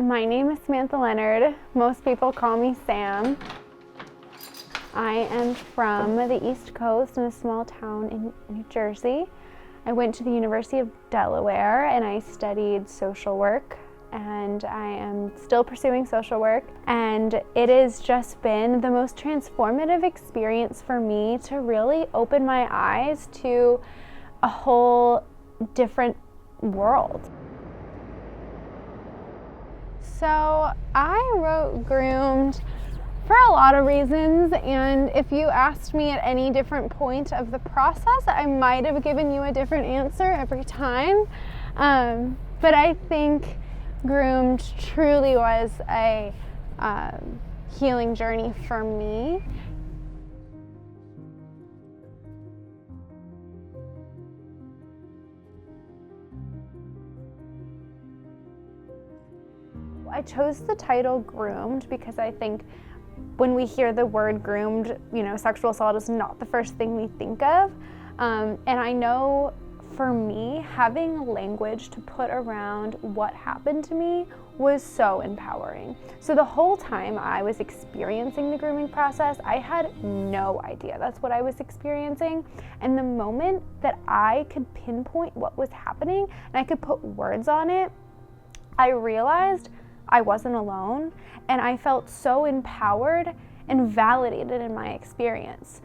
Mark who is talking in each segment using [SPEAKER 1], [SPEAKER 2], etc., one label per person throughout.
[SPEAKER 1] My name is Samantha Leonard. Most people call me Sam. I am from the East Coast in a small town in New Jersey. I went to the University of Delaware and I studied social work, and I am still pursuing social work. And it has just been the most transformative experience for me to really open my eyes to a whole different world. So I wrote Groomed for a lot of reasons, and if you asked me at any different point of the process, I might have given you a different answer every time. But I think Groomed truly was a healing journey for me. I chose the title Groomed because I think when we hear the word groomed, sexual assault is not the first thing we think of. And I know for me, having language to put around what happened to me was so empowering. So the whole time I was experiencing the grooming process, I had no idea that's what I was experiencing. And the moment that I could pinpoint what was happening and I could put words on it, I realized I wasn't alone, and I felt so empowered and validated in my experience.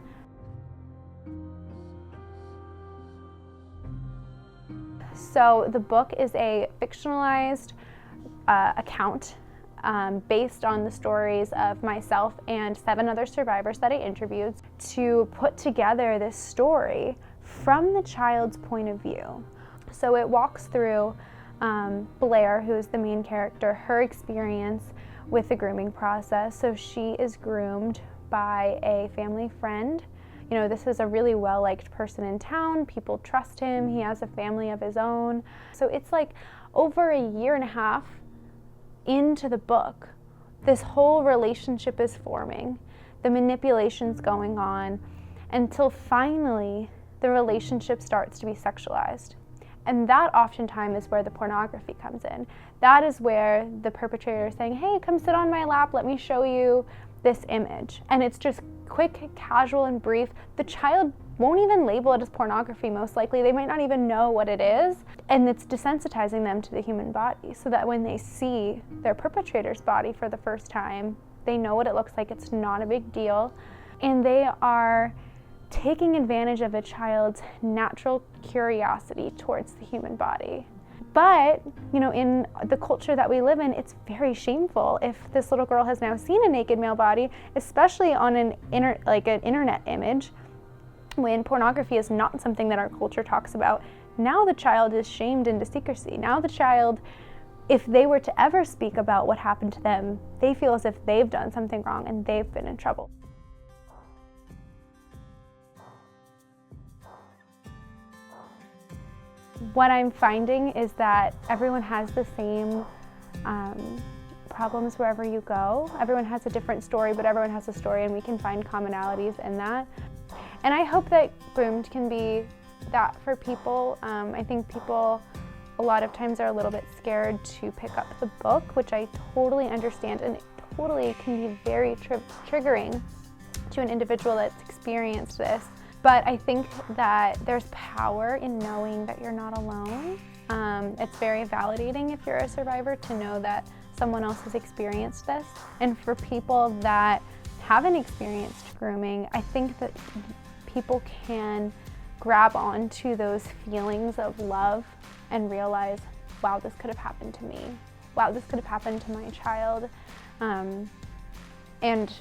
[SPEAKER 1] So the book is a fictionalized account based on the stories of myself and 7 other survivors that I interviewed to put together this story from the child's point of view. So it walks through Blair, who is the main character, her experience with the grooming process. So she is groomed by a family friend. This is a really well-liked person in town. People trust him. He has a family of his own. So it's like over a year and a half into the book, this whole relationship is forming. The manipulation's going on until finally the relationship starts to be sexualized. And that oftentimes is where the pornography comes in. That is where the perpetrator is saying, hey, come sit on my lap, let me show you this image. And it's just quick, casual, and brief. The child won't even label it as pornography, most likely. They might not even know what it is. And it's desensitizing them to the human body so that when they see their perpetrator's body for the first time, they know what it looks like. It's not a big deal. And they are taking advantage of a child's natural curiosity towards the human body. But, in the culture that we live in, it's very shameful if this little girl has now seen a naked male body, especially on an internet image, when pornography is not something that our culture talks about. Now the child is shamed into secrecy. Now the child, if they were to ever speak about what happened to them, they feel as if they've done something wrong and they've been in trouble. What I'm finding is that everyone has the same problems wherever you go. Everyone has a different story, but everyone has a story, and we can find commonalities in that. And I hope that Groomed can be that for people. I think people a lot of times are a little bit scared to pick up the book, which I totally understand, and it totally can be very triggering to an individual that's experienced this. But I think that there's power in knowing that you're not alone. It's very validating if you're a survivor to know that someone else has experienced this. And for people that haven't experienced grooming, I think that people can grab onto those feelings of love and realize, wow, this could have happened to me. Wow, this could have happened to my child. And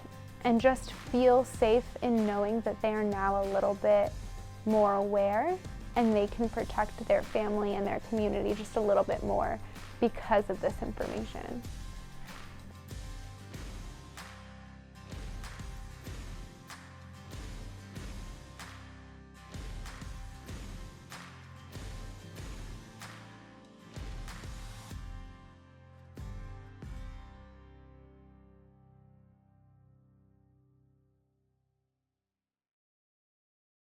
[SPEAKER 1] just feel safe in knowing that they are now a little bit more aware and they can protect their family and their community just a little bit more because of this information.